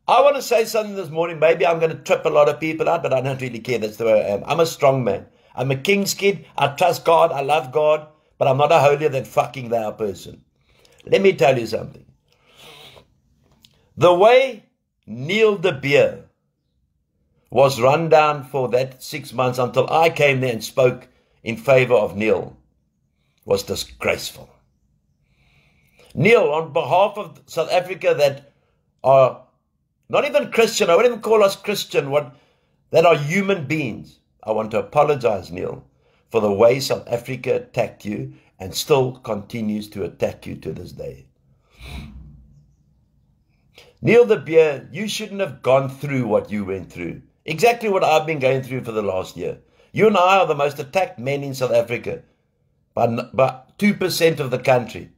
I want to say something this morning. Maybe I'm going to trip a lot of people out, but I don't really care. That's the way I am. I'm a strong man. I'm a king's kid. I trust God. I love God. But I'm not a holier than fucking thou person. Let me tell you something. The way Neil de Beer was run down for that 6 months until I came there and spoke in favor of Neil was disgraceful. Neil, on behalf of South Africa that are not even Christian, I wouldn't even call us Christian, that are human beings, I want to apologize, Neil, for the way South Africa attacked you and still continues to attack you to this day. Neil de Beer, you shouldn't have gone through what you went through. Exactly what I've been going through for the last year. You and I are the most attacked men in South Africa by 2% of the country.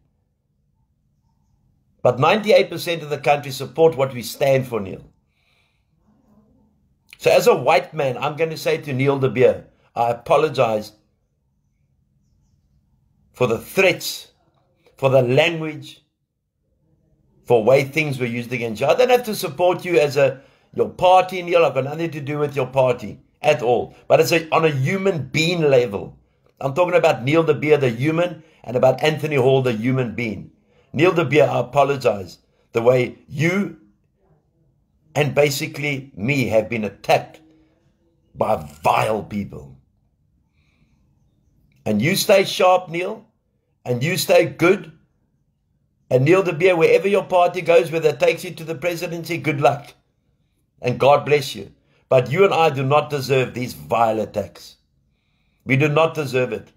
But 98% of the country support what we stand for, Neil. So as a white man, I'm going to say to Neil de Beer, I apologize for the threats, for the language, for way things were used against you. I don't have to support you as your party, Neil. I've got nothing to do with your party at all. But it's on a human being level. I'm talking about Neil de Beer, the human, and about Anthony Hall, the human being. Neil de Beer, I apologize the way you and basically me have been attacked by vile people. And you stay sharp, Neil, and you stay good. And Neil de Beer, wherever your party goes, whether it takes you to the presidency, good luck. And God bless you. But you and I do not deserve these vile attacks. We do not deserve it.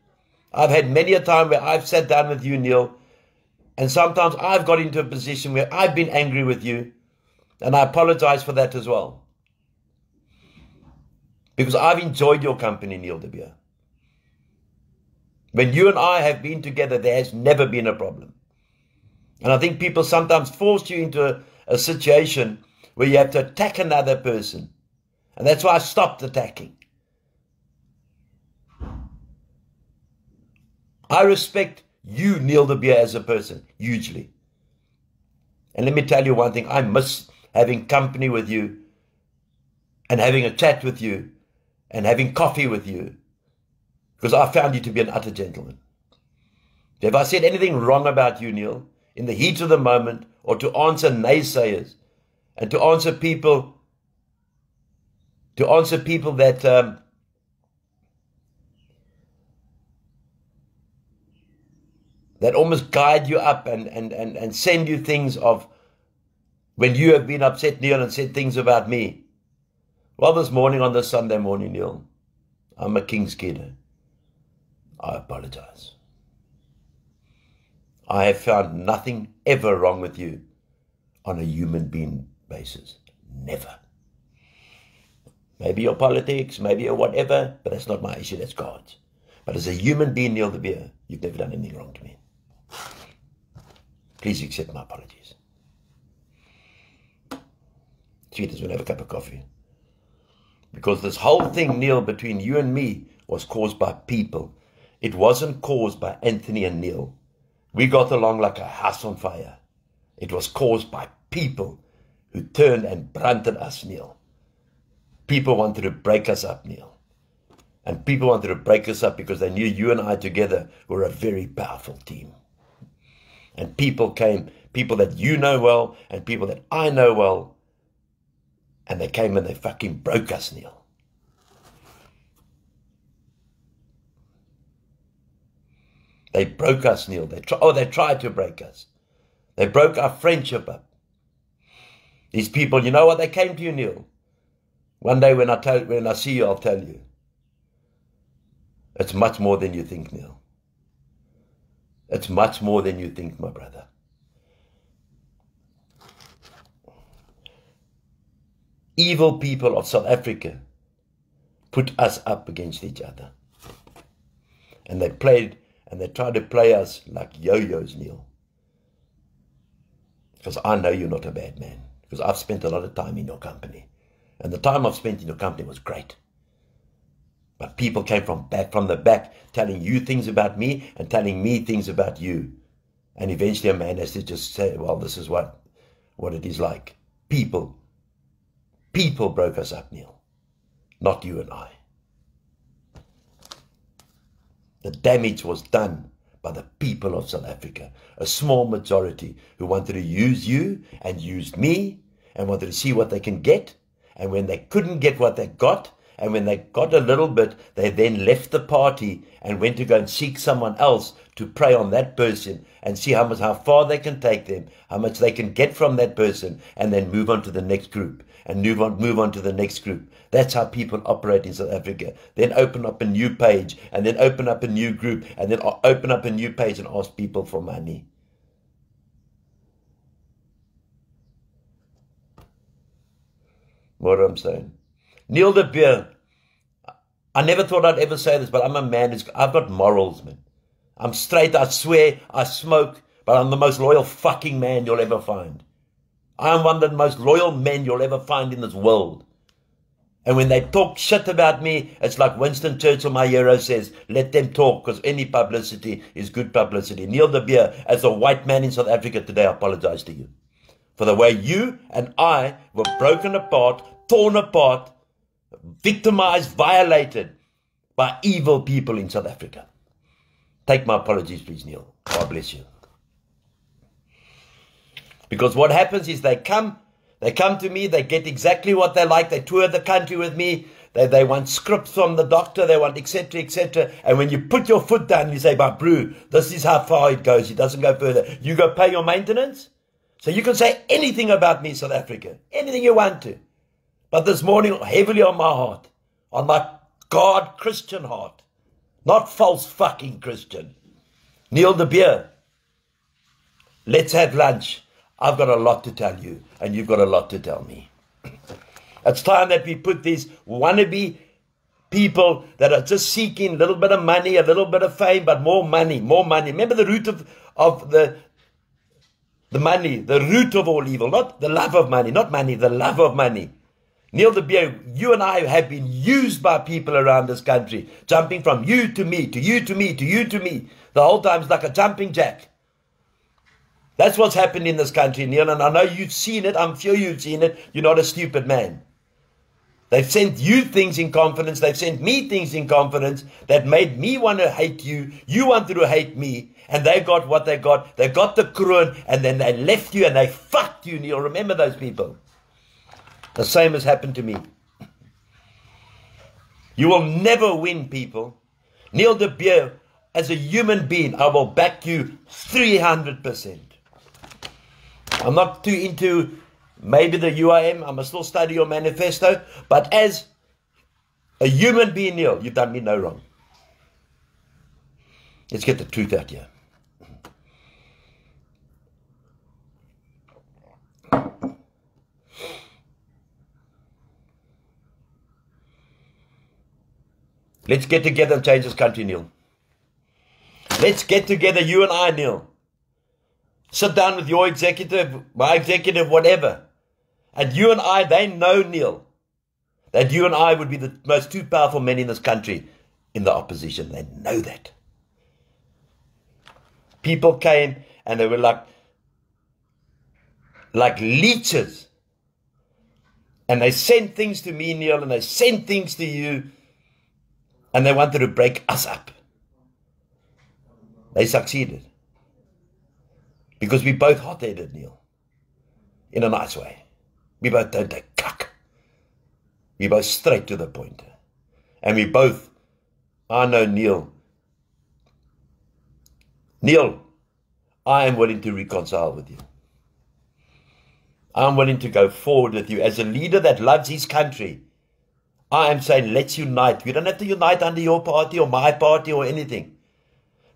I've had many a time where I've sat down with you, Neil, and sometimes I've got into a position where I've been angry with you, and I apologize for that as well. Because I've enjoyed your company, Neil de Beer. When you and I have been together, there has never been a problem. And I think people sometimes force you into a situation where you have to attack another person. And that's why I stopped attacking. I respect you, Neil de Beer, as a person, hugely. And let me tell you one thing, I miss having company with you and having a chat with you and having coffee with you, because I found you to be an utter gentleman. If I said anything wrong about you, Neil, in the heat of the moment, or to answer naysayers, and to answer people that that almost guide you up and send you things of when you have been upset, Neil, and said things about me. Well, this morning, on this Sunday morning, Neil, I'm a king's kid. I apologize. I have found nothing ever wrong with you on a human being basis. Never. Maybe your politics, maybe your whatever, but that's not my issue, that's God's. But as a human being, Neil de Beer, you've never done anything wrong to me. Please accept my apologies. Sweetest, we'll have a cup of coffee. Because this whole thing, Neil, between you and me was caused by people. It wasn't caused by Anthony and Neil. We got along like a house on fire. It was caused by people who turned and branded us, Neil. People wanted to break us up, Neil. And people wanted to break us up because they knew you and I together were a very powerful team. And people came, people that you know well and people that I know well, and they came and they fucking broke us, Neil. They broke us, Neil. They tried to break us. They broke our friendship up. These people, you know what? They came to you, Neil. One day when I see you, I'll tell you. It's much more than you think, Neil. It's much more than you think, my brother. Evil people of South Africa put us up against each other. And they tried to play us like yo-yos, Neil. Because I know you're not a bad man. Because I've spent a lot of time in your company. And the time I've spent in your company was great. But people came from the back, telling you things about me and telling me things about you. And eventually a man has to just say, well, this is what it is like. People People broke us up, Neil. Not you and I. The damage was done by the people of South Africa. A small majority who wanted to use you and used me and wanted to see what they can get. And when they couldn't get what they got, and when they got a little bit, they then left the party and went to go and seek someone else to prey on that person and see how far they can take them, how much they can get from that person, and then move on to the next group and move on to the next group. That's how people operate in South Africa. Then open up a new page, and then open up a new group, and then open up a new page and ask people for money. What I'm saying? Neil de Beer, I never thought I'd ever say this, but I'm a man I've got morals, man. I'm straight, I swear, I smoke, but I'm the most loyal fucking man you'll ever find. I'm one of the most loyal men you'll ever find in this world. And when they talk shit about me, it's like Winston Churchill, my hero, says, let them talk, because any publicity is good publicity. Neil de Beer, as a white man in South Africa today, I apologize to you for the way you and I were broken apart, torn apart, victimized, violated by evil people in South Africa. Take my apologies, please, Neil. God bless you. Because what happens is they come to me, they get exactly what they like, they tour the country with me, they want scripts from the doctor, they want etc., etc. And when you put your foot down, you say, my brew, this is how far it goes, it doesn't go further. You go pay your maintenance? So you can say anything about me, South Africa, anything you want to. But this morning, heavily on my heart, on my God Christian heart, not false fucking Christian. Neil de Beer, let's have lunch. I've got a lot to tell you, and you've got a lot to tell me. It's time that we put these wannabe people that are just seeking a little bit of money, a little bit of fame, but more money, more money. Remember the root of the money, the root of all evil, not the love of money, not money, the love of money. Neil de Beer, you and I have been used by people around this country, jumping from you to me, to you to me, to you to me. The whole time it's like a jumping jack. That's what's happened in this country, Neil, and I know you've seen it. I'm sure you've seen it. You're not a stupid man. They've sent you things in confidence. They've sent me things in confidence that made me want to hate you. You wanted to hate me, and they got what they got. They got the kroon, and then they left you, and they fucked you, Neil. Remember those people. The same has happened to me. You will never win, people. Neil de Beer, as a human being, I will back you 300%. I'm not too into maybe the UIM. I must still study your manifesto. But as a human being, Neil, you've done me no wrong. Let's get the truth out here. Let's get together and change this country, Neil. Let's get together, you and I, Neil. Sit down with your executive, my executive, whatever. And you and I, they know, Neil, that you and I would be the most two powerful men in this country in the opposition. They know that. People came and they were like leeches. And they sent things to me, Neil, and they sent things to you. And they wanted to break us up. They succeeded. Because we both hot-headed, Neil. In a nice way. We both don't take cuck. We both straight to the point. And we both, I know Neil. Neil, I am willing to reconcile with you. I'm willing to go forward with you as a leader that loves his country. I am saying, let's unite. We don't have to unite under your party or my party or anything.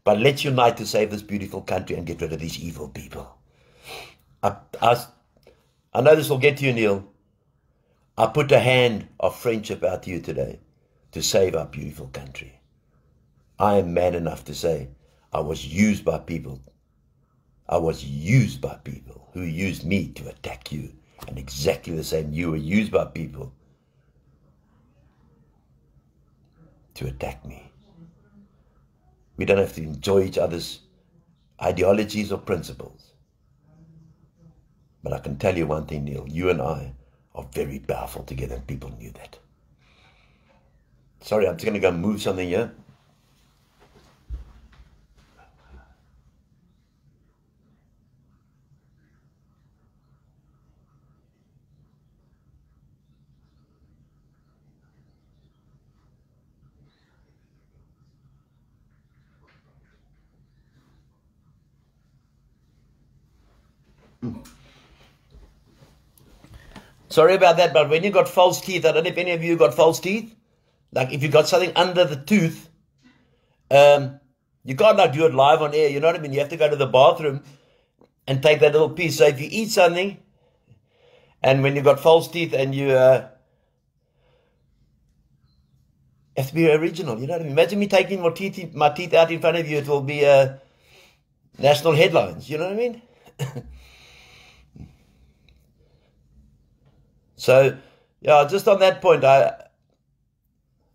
But let's unite to save this beautiful country and get rid of these evil people. I know this will get to you, Neil. I put a hand of friendship out to you today to save our beautiful country. I am man enough to say I was used by people. I was used by people who used me to attack you. And exactly the same, you were used by people to attack me. We don't have to enjoy each other's ideologies or principles. But I can tell you one thing, Neil, you and I are very powerful together, and people knew that. Sorry, I'm just going to go move something here. Sorry about that, but when you got false teeth, I don't know if any of you got false teeth. Like if you got something under the tooth, you can't like do it live on air, you know what I mean? You have to go to the bathroom and take that little piece. So if you eat something, and when you got false teeth and you have to be original, you know what I mean? Imagine me taking my teeth out in front of you, it will be national headlines, you know what I mean? So, yeah, just on that point, I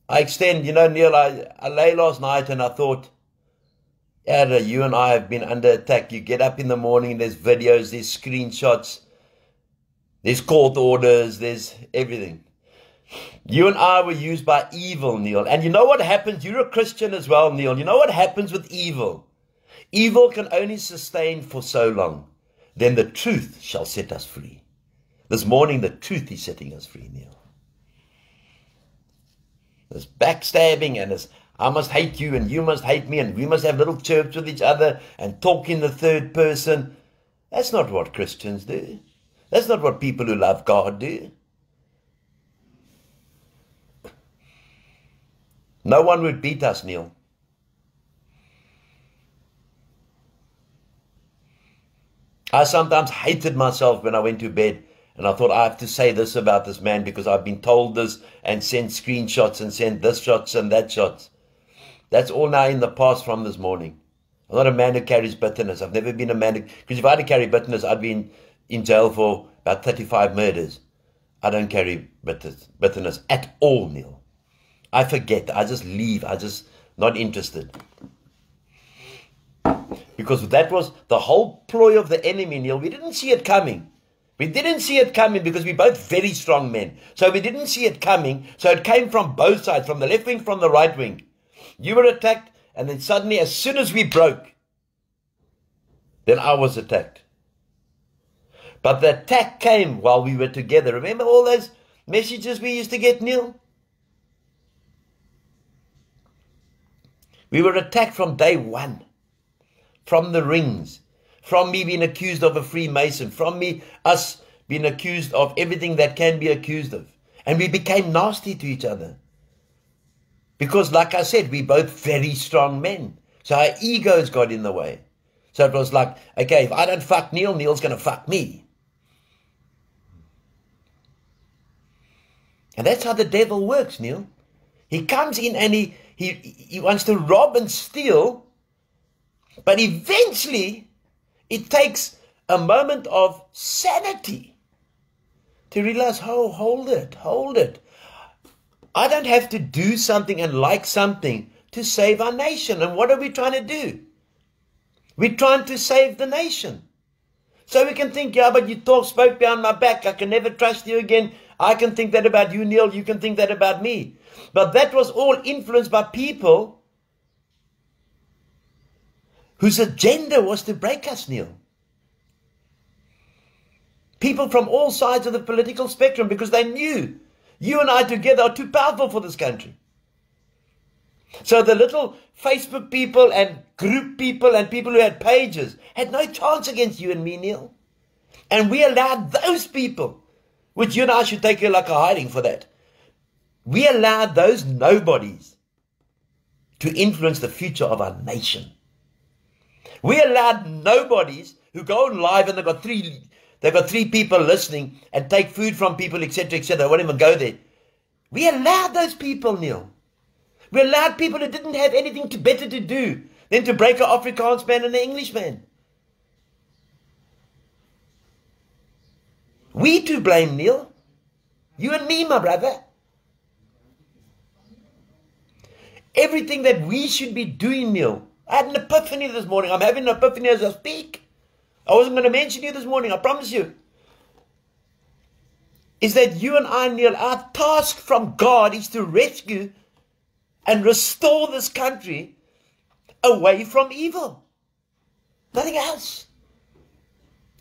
extend, you know, Neil, I lay last night and I thought, yeah, you and I have been under attack. You get up in the morning, there's videos, there's screenshots, there's court orders, there's everything. You and I were used by evil, Neil. And you know what happens? You're a Christian as well, Neil. You know what happens with evil? Evil can only sustain for so long. Then the truth shall set us free. This morning, the truth is setting us free, Neil. This backstabbing and this, I must hate you and you must hate me and we must have little chirps with each other and talk in the third person. That's not what Christians do. That's not what people who love God do. No one would beat us, Neil. I sometimes hated myself when I went to bed. And I thought, I have to say this about this man because I've been told this and sent screenshots and sent this shots and that shots. That's all now in the past from this morning. I'm not a man who carries bitterness. I've never been a man who, because if I had to carry bitterness, I'd be in jail for about 35 murders. I don't carry bitterness at all, Neil. I forget. I just leave. I just not interested. Because that was the whole ploy of the enemy, Neil. We didn't see it coming. We didn't see it coming because we're both very strong men. So we didn't see it coming. So it came from both sides, from the left wing, from the right wing. You were attacked, and then suddenly, as soon as we broke, then I was attacked. But the attack came while we were together. Remember all those messages we used to get, Neil? We were attacked from day one. From the rings. From me being accused of a Freemason. From us being accused of everything that can be accused of. And we became nasty to each other. Because like I said, we're both very strong men. So our egos got in the way. So it was like, okay, if I don't fuck Neil, Neil's going to fuck me. And that's how the devil works, Neil. He comes in and he wants to rob and steal. But eventually, it takes a moment of sanity to realize, oh, hold it. I don't have to do something and like something to save our nation. And what are we trying to do? We're trying to save the nation. So we can think, yeah, but you spoke behind my back. I can never trust you again. I can think that about you, Neil. You can think that about me. But that was all influenced by people whose agenda was to break us, Neil. People from all sides of the political spectrum, because they knew you and I together are too powerful for this country. So the little Facebook people and group people and people who had pages had no chance against you and me, Neil. And we allowed those people, which you and I should take like a hiding for that. We allowed those nobodies to influence the future of our nation. We allowed nobodies who go on live and they've got three people listening and take food from people, etc., etc. I won't even go there. We allowed those people, Neil. We allowed people who didn't have anything better to do than to break an Afrikaans man and an English man. We to blame, Neil. You and me, my brother. Everything that we should be doing, Neil. I had an epiphany this morning. I'm having an epiphany as I speak. I wasn't going to mention you this morning, I promise you. is that you and I, Neil, our task from God is to rescue and restore this country away from evil. Nothing else.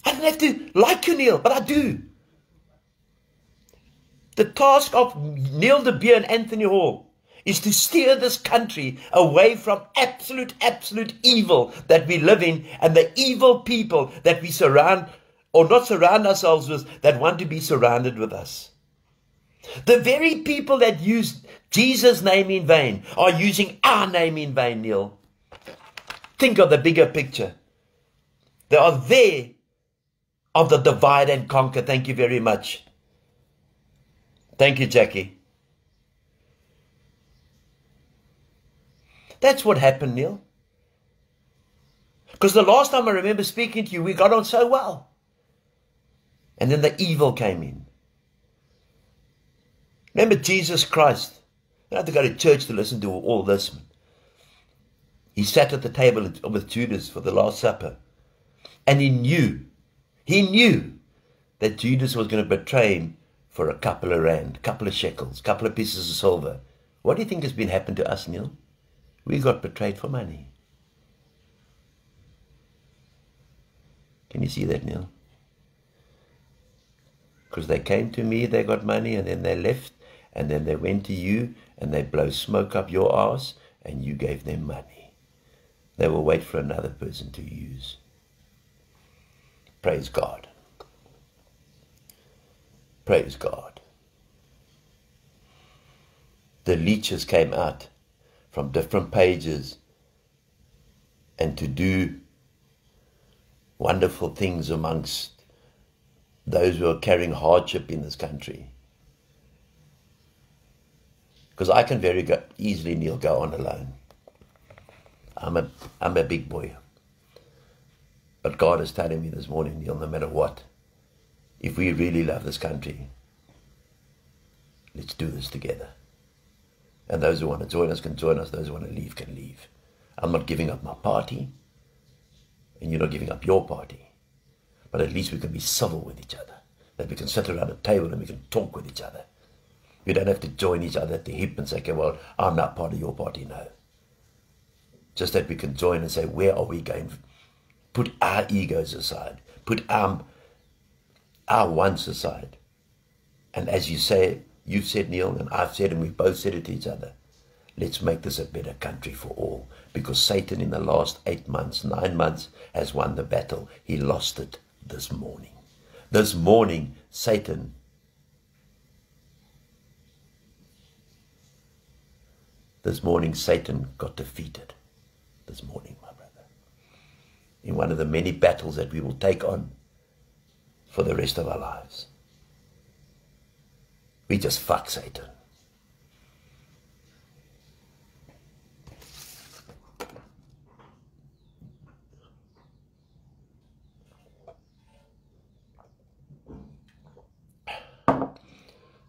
I don't have to like you, Neil, but I do. The task of Neil de Beer and Anthony Hall is to steer this country away from absolute evil that we live in, and the evil people that we surround or not surround ourselves with, that want to be surrounded with us. The very people that use Jesus' name in vain are using our name in vain, Neil. Think of the bigger picture. They are there of the divide and conquer. Thank you very much. Thank you, Jackie. That's what happened, Neil. Because the last time I remember speaking to you, we got on so well. And then the evil came in. Remember Jesus Christ. You don't have to go to church to listen to all this. He sat at the table with Judas for the Last Supper. And he knew that Judas was going to betray him for a couple of rand, couple of shekels, couple of pieces of silver. What do you think has been happened to us, Neil? We got betrayed for money. Can you see that, Neil? Because they came to me, they got money, and then they left, and then they went to you, and they blow smoke up your arse, and you gave them money. They will wait for another person to use. Praise God. Praise God. The leeches came out from different pages and to do wonderful things amongst those who are carrying hardship in this country. Because I can very easily, Neil, go on alone. I'm a big boy. But God is telling me this morning, Neil, no matter what, if we really love this country, let's do this together. And those who want to join us can join us. Those who want to leave can leave. I'm not giving up my party, and you're not giving up your party. But at least we can be civil with each other. That we can sit around a table and we can talk with each other. We don't have to join each other at the hip and say, okay, well, I'm not part of your party. No. Just that we can join and say, where are we going? Put our egos aside. Put our wants aside. And as you say, you've said, Neil, and I've said, and we've both said it to each other, let's make this a better country for all. Because Satan in the last 8 months, 9 months, has won the battle. He lost it this morning. This morning, Satan got defeated. This morning, my brother. In one of the many battles that we will take on for the rest of our lives. We just fuck Satan.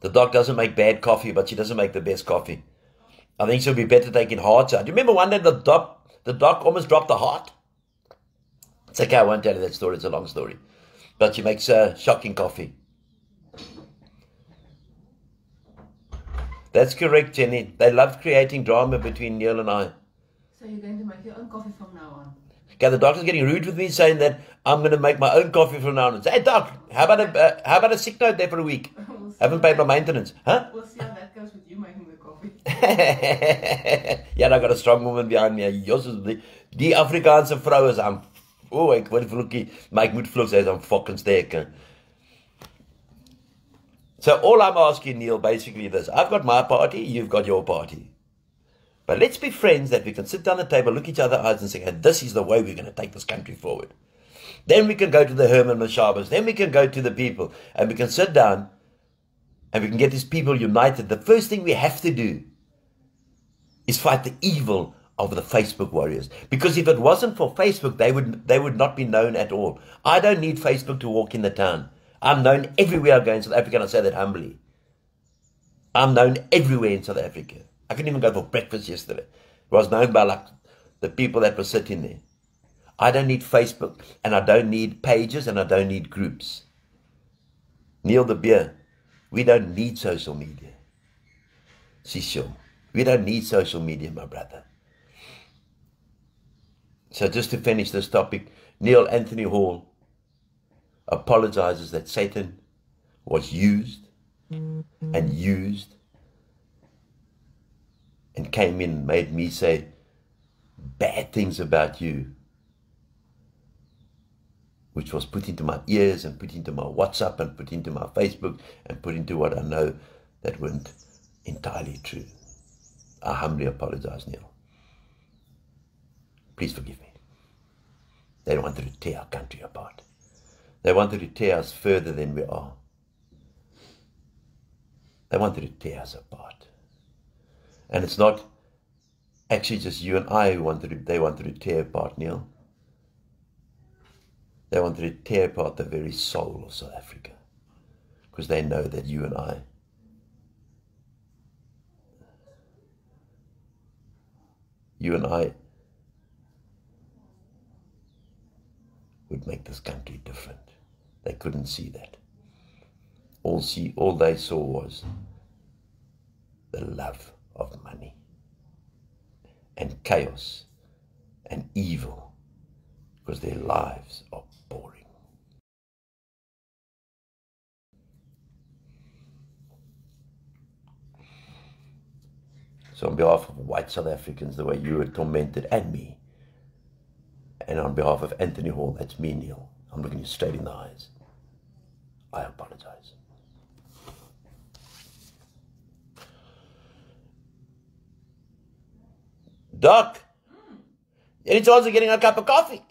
The doc doesn't make bad coffee, but she doesn't make the best coffee. I think she'll be better taking hearts out. Do you remember one day the doc almost dropped the heart? It's okay, I won't tell you that story. It's a long story. But she makes shocking coffee. That's correct, Jenny. They love creating drama between Neil and I. So you're going to make your own coffee from now on? Okay, the doctor's getting rude with me, saying that I'm going to make my own coffee from now on. Say, hey, doc, how about a sick note there for a week? Haven't paid my maintenance. Huh? We'll see how that goes with you making the coffee. Ja, I got a strong woman behind me. Die Afrikaanse vrou is aan... Oh, ek word vloekie. Maar ek moet vloek, sy is aan fucking sterk. So all I'm asking, Neil, basically this. I've got my party, you've got your party. But let's be friends that we can sit down at the table, look each other in the eyes and say, hey, this is the way we're going to take this country forward. Then we can go to the Herman Mashabas. Then we can go to the people. And we can sit down and we can get these people united. The first thing we have to do is fight the evil of the Facebook warriors. Because if it wasn't for Facebook, they would not be known at all. I don't need Facebook to walk in the town. I'm known everywhere I go in South Africa, and I say that humbly. I'm known everywhere in South Africa. I couldn't even go for breakfast yesterday. I was known by like the people that were sitting there. I don't need Facebook, and I don't need pages, and I don't need groups. Neil de Beer, We don't need social media. Sisho. We don't need social media, my brother. So just to finish this topic, Neil Anthony Hall apologizes that Satan was used and used and came in and made me say bad things about you, which was put into my ears and put into my WhatsApp and put into my Facebook and put into what I know that weren't entirely true. I humbly apologize, Neil. Please forgive me. They wanted to tear our country apart. They wanted to tear us further than we are. They wanted to tear us apart. And it's not actually just you and I who they wanted to tear apart, Neil. They wanted to tear apart the very soul of South Africa. Because they know that you and I would make this country different. They couldn't see that. All they saw was the love of money and chaos and evil, because their lives are boring. So on behalf of white South Africans, the way you were tormented, and me, and on behalf of Anthony Hall, that's me, Neil, I'm looking you straight in the eyes, I apologize. Doc, any chance of getting a cup of coffee?